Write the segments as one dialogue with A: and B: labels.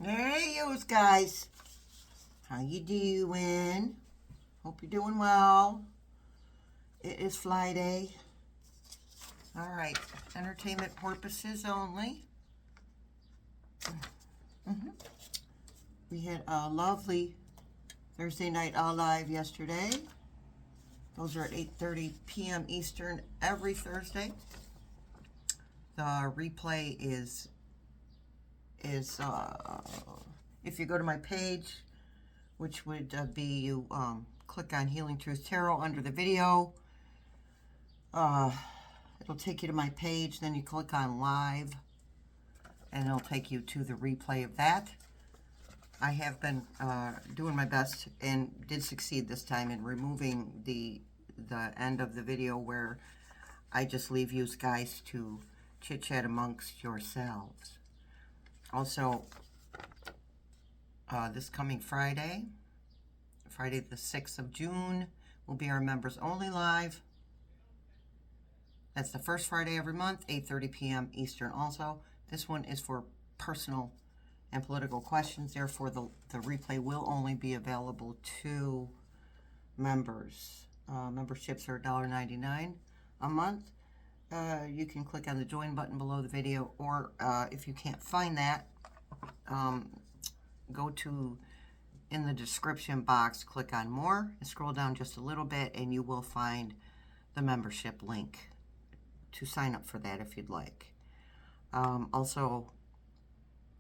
A: Hey, you guys. How you doing? Hope you're doing well. It is Friday. All right. Entertainment purposes only. We had a lovely Thursday night all live yesterday. Those are at 8:30 p.m. Eastern every Thursday. The replay is if you go to my page, which would be you click on Healing Truth Tarot under the video. It'll take you to my page. Then you click on live, and it'll take you to the replay of that. I have been doing my best and did succeed this time in removing the end of the video where I just leave you guys to chit-chat amongst yourselves. Also, this coming Friday the 6th of June, will be our members only live. That's the first Friday every month, 8:30 p.m. Eastern also. This one is for personal and political questions. Therefore, the replay will only be available to members. Memberships are $1.99 a month. You can click on the join button below the video, or if you can't find that, go to in the description box, click on more, and scroll down just a little bit, and you will find the membership link to sign up for that if you'd like. Also,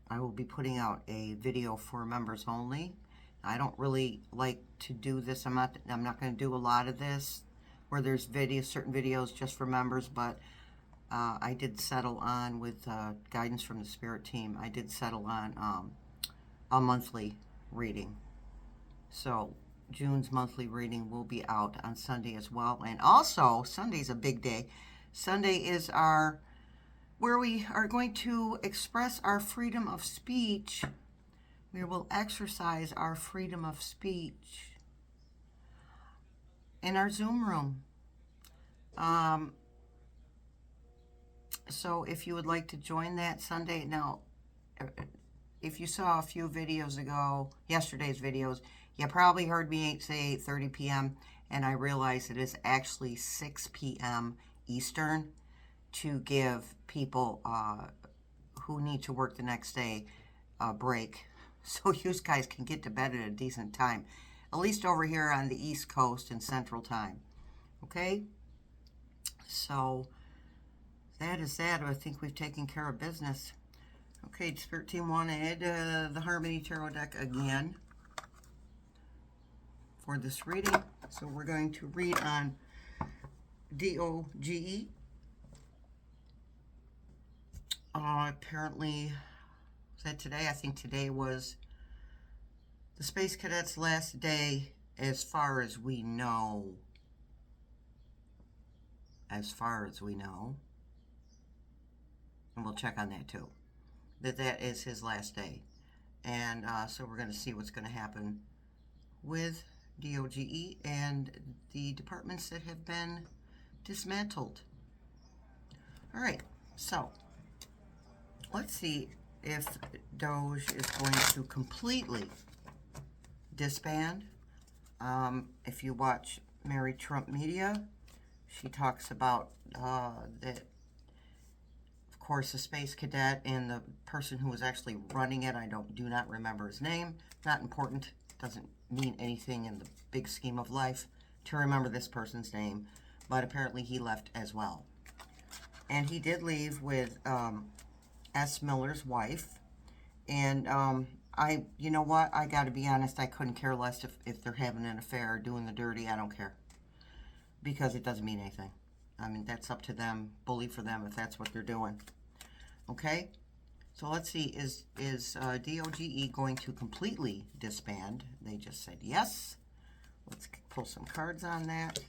A: I will be putting out a video for members only. I don't really like to do this. I'm not going to do a lot of this where there's certain videos just for members, but I did settle on, with guidance from the spirit team, I did settle on a monthly reading. So June's monthly reading will be out on Sunday as well. And also, Sunday's a big day. Sunday is where we are going to express our freedom of speech. We will exercise our freedom of speech in our Zoom room. So if you would like to join that Sunday, now, if you saw a few videos ago, yesterday's videos, you probably heard me say 8:30 p.m., and I realized it is actually 6 p.m. Eastern, to give people who need to work the next day a break, so you guys can get to bed at a decent time, at least over here on the East Coast and Central Time. Okay? So that is that. I think we've taken care of business. Okay, Spirit Team wanted the Harmony Tarot deck again for this reading. So we're going to read on DOGE. Apparently, was that today? I think today was the Space Cadets' last day, as far as we know. As far as we know. And we'll check on that too. That is his last day. And so we're going to see what's going to happen with DOGE and the departments that have been dismantled. All right, so let's see if DOGE is going to completely disband. If you watch Mary Trump Media, she talks about that, of course, the Space Cadet and the person who was actually running it, I do not remember his name. Not important. Doesn't mean anything in the big scheme of life to remember this person's name. But apparently he left as well. And he did leave with S. Miller's wife. And you know what? I got to be honest, I couldn't care less if they're having an affair or doing the dirty. I don't care. Because it doesn't mean anything. I mean, that's up to them. Bully for them if that's what they're doing. Okay? So let's see. Is DOGE going to completely disband? They just said yes. Let's pull some cards on that.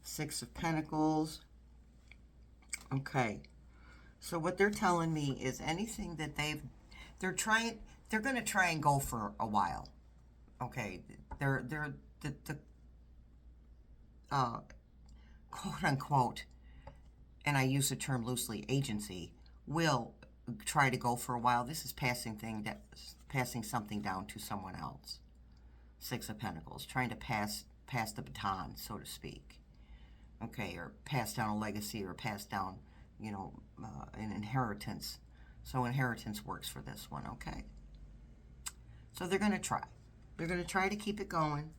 A: Six of Pentacles. Okay. So what they're telling me is anything that they're going to try and go for a while. Okay. They're the quote unquote, and I use the term loosely, agency will try to go for a while. This is passing something down to someone else. Six of Pentacles, trying to pass the baton, so to speak. Okay, or pass down a legacy, or pass down, you know, an inheritance. So inheritance works for this one, okay? So they're going to try. They're going to try to keep it going.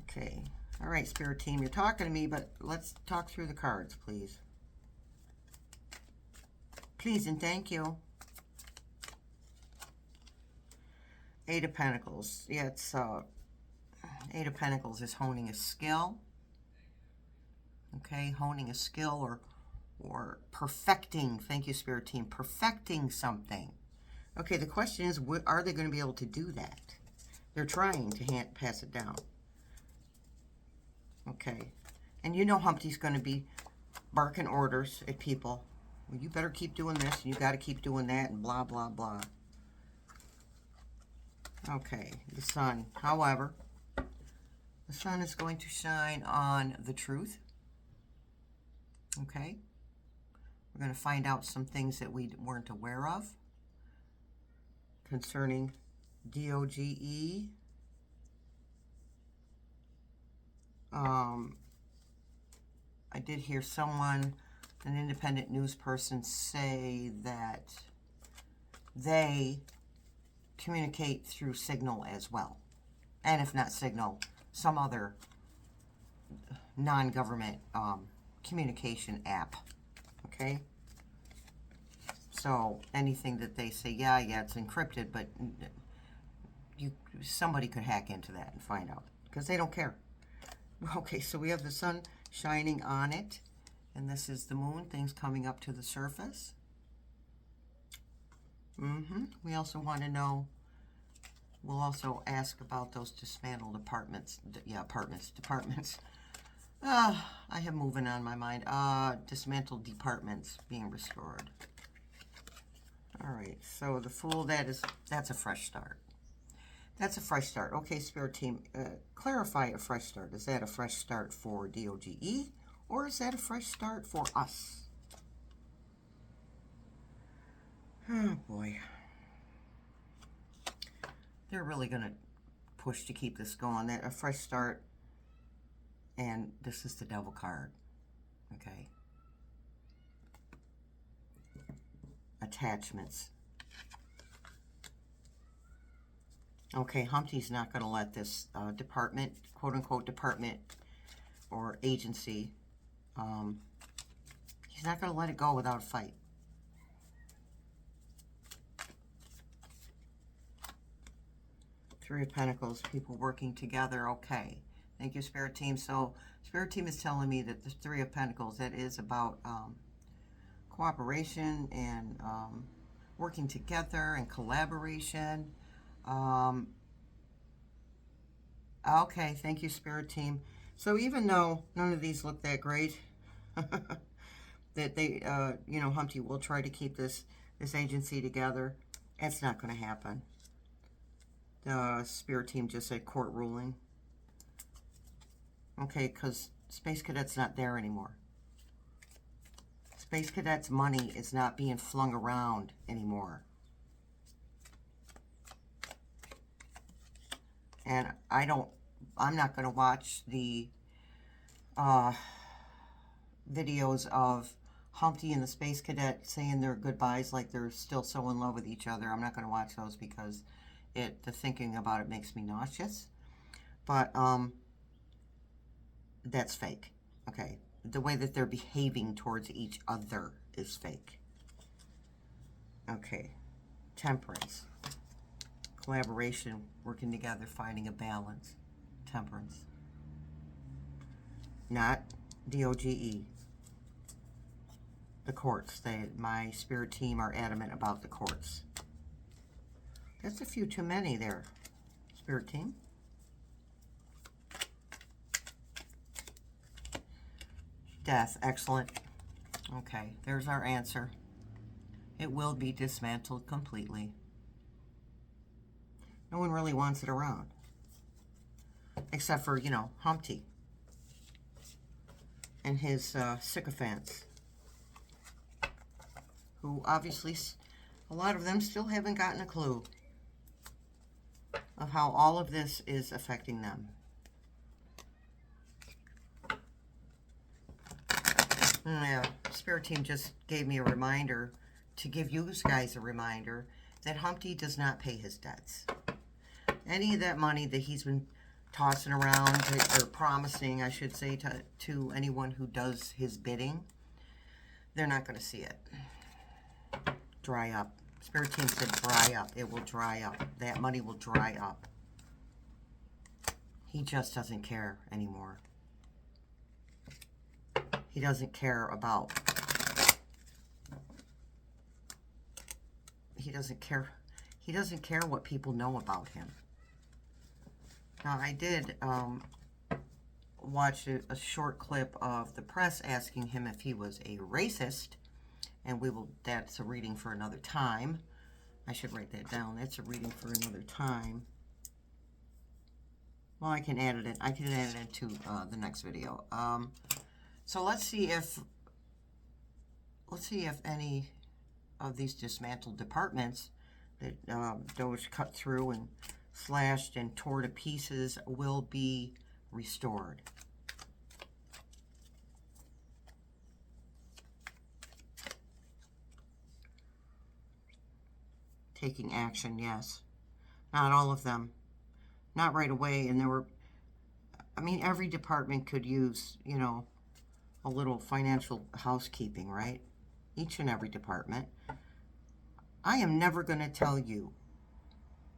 A: Okay. All right, Spirit Team, you're talking to me, but let's talk through the cards, please. Please and thank you. Eight of Pentacles. Yeah, it's Eight of Pentacles is honing a skill. Okay, honing a skill or perfecting. Thank you, Spirit Team. Perfecting something. Okay, the question is, are they going to be able to do that? They're trying to pass it down. Okay, and you know Humpty's going to be barking orders at people. Well, you better keep doing this, and you got to keep doing that, and blah, blah, blah. Okay, the sun. However, the sun is going to shine on the truth. Okay, we're going to find out some things that we weren't aware of concerning DOGE. I did hear someone, an independent news person, say that they communicate through Signal as well. And if not Signal, some other non-government communication app. Okay? So anything that they say, yeah, it's encrypted, but somebody could hack into that and find out, because they don't care. Okay, so we have the sun shining on it, and this is the moon, things coming up to the surface. We also want to know, we'll also ask about those dismantled apartments. Yeah, departments. I have moving on my mind. Dismantled departments being restored. All right, so the Fool, that's a fresh start. That's a fresh start. Okay, Spirit Team, clarify a fresh start. Is that a fresh start for DOGE, or is that a fresh start for us? Oh, boy. They're really going to push to keep this going. That a fresh start, and this is the Devil card. Okay. Attachments. Okay, Humpty's not going to let this department, quote-unquote department or agency, he's not going to let it go without a fight. Three of Pentacles, people working together. Okay, thank you, Spirit Team. So Spirit Team is telling me that the Three of Pentacles, that is about cooperation and working together and collaboration. Okay, thank you, Spirit Team. So even though none of these look that great, that they, you know, Humpty will try to keep this agency together, it's not going to happen. The Spirit Team just said court ruling. Okay, because Space Cadet's not there anymore. Space Cadet's money is not being flung around anymore. And I'm not going to watch the videos of Humpty and the Space Cadet saying their goodbyes like they're still so in love with each other. I'm not going to watch those because the thinking about it makes me nauseous. But that's fake. Okay. The way that they're behaving towards each other is fake. Okay. Temperance. Collaboration, working together, finding a balance. Temperance. Not DOGE. The courts. My Spirit Team are adamant about the courts. That's a few too many there, Spirit Team. Death. Excellent. Okay, there's our answer. It will be dismantled completely. No one really wants it around. Except for, you know, Humpty and his sycophants, who obviously, a lot of them still haven't gotten a clue of how all of this is affecting them. Yeah, Spirit Team just gave me a reminder to give you guys a reminder that Humpty does not pay his debts. Any of that money that he's been tossing around, or promising, I should say, to anyone who does his bidding, they're not going to see it. Dry up. Spirit Team said dry up. It will dry up. That money will dry up. He just doesn't care anymore. He doesn't care about... He doesn't care what people know about him. Now, I did watch a short clip of the press asking him if he was a racist, and that's a reading for another time. I should write that down. That's a reading for another time. Well, I can add it in. I can add it into the next video. So let's see if any of these dismantled departments that DOGE cut through and slashed and tore to pieces will be restored. Taking action, yes. Not all of them. Not right away. And there were, I mean, every department could use, you know, a little financial housekeeping, right? Each and every department. I am never going to tell you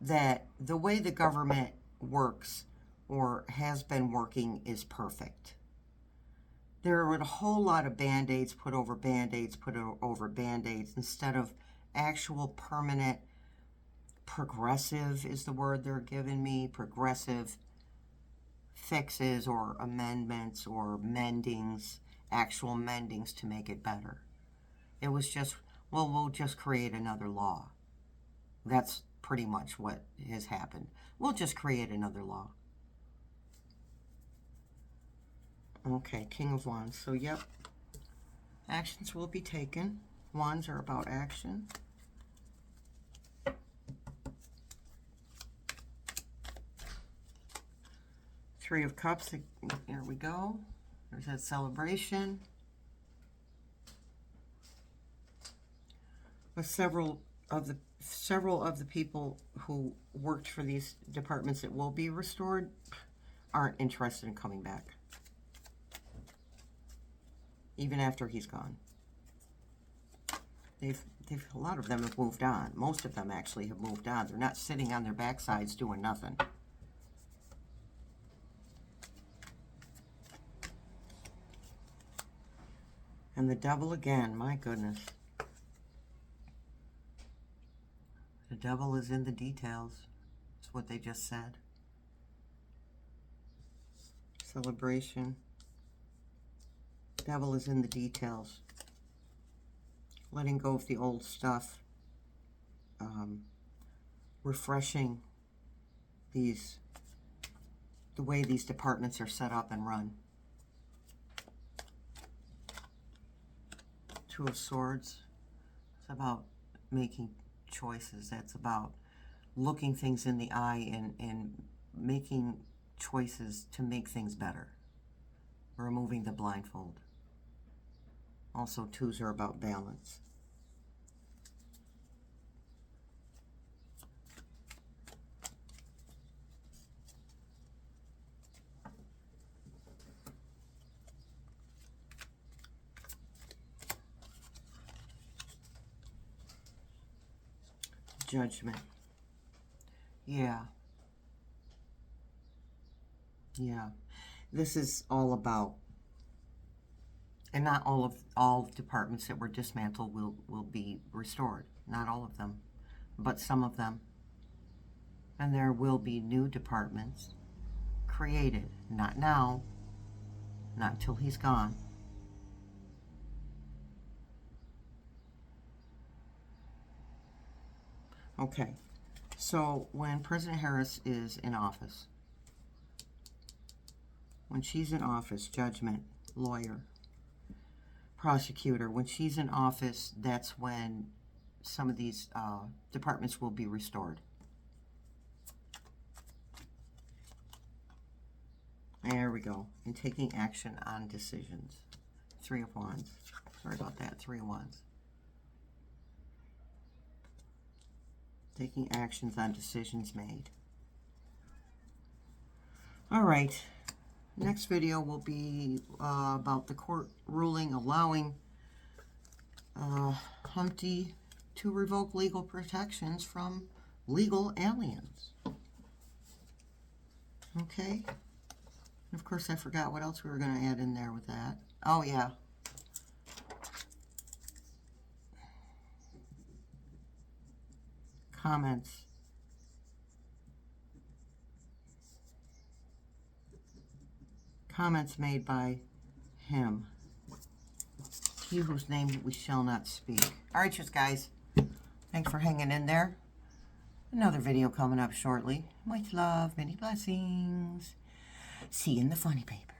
A: that the way the government works or has been working is perfect. There are a whole lot of band-aids put over band-aids, instead of actual permanent, progressive is the word they're giving me, progressive fixes or amendments or mendings, actual mendings to make it better. It was just, well, we'll just create another law. That's pretty much what has happened. We'll just create another law. Okay, King of Wands. So, yep, actions will be taken. Wands are about action. Three of Cups. Here we go. There's that celebration. With several of the people who worked for these departments that will be restored aren't interested in coming back, even after he's gone. A lot of them have moved on. Most of them actually have moved on. They're not sitting on their backsides doing nothing. And the Devil again, my goodness. The devil is in the details. That's what they just said. Celebration. Devil is in the details. Letting go of the old stuff. Refreshing the way these departments are set up and run. Two of Swords. It's about making choices. That's about looking things in the eye and making choices to make things better. Removing the blindfold. Also, twos are about balance. Judgment. Yeah. This is all about, and not all departments that were dismantled will be restored. Not all of them, but some of them. And there will be new departments created. Not now. Not until he's gone. Okay, so when President Harris is in office, when she's in office, Judgment, lawyer, prosecutor. When she's in office, that's when some of these departments will be restored. There we go. And taking action on decisions. 3 of Wands. Sorry about that. 3 of Wands. Taking actions on decisions made. All right. Next video will be about the court ruling allowing Humpty to revoke legal protections from legal aliens. Okay. And of course, I forgot what else we were going to add in there with that. Oh, yeah. Comments. Comments made by him. He whose name we shall not speak. All right, just guys. Thanks for hanging in there. Another video coming up shortly. With love, many blessings. See you in the funny paper.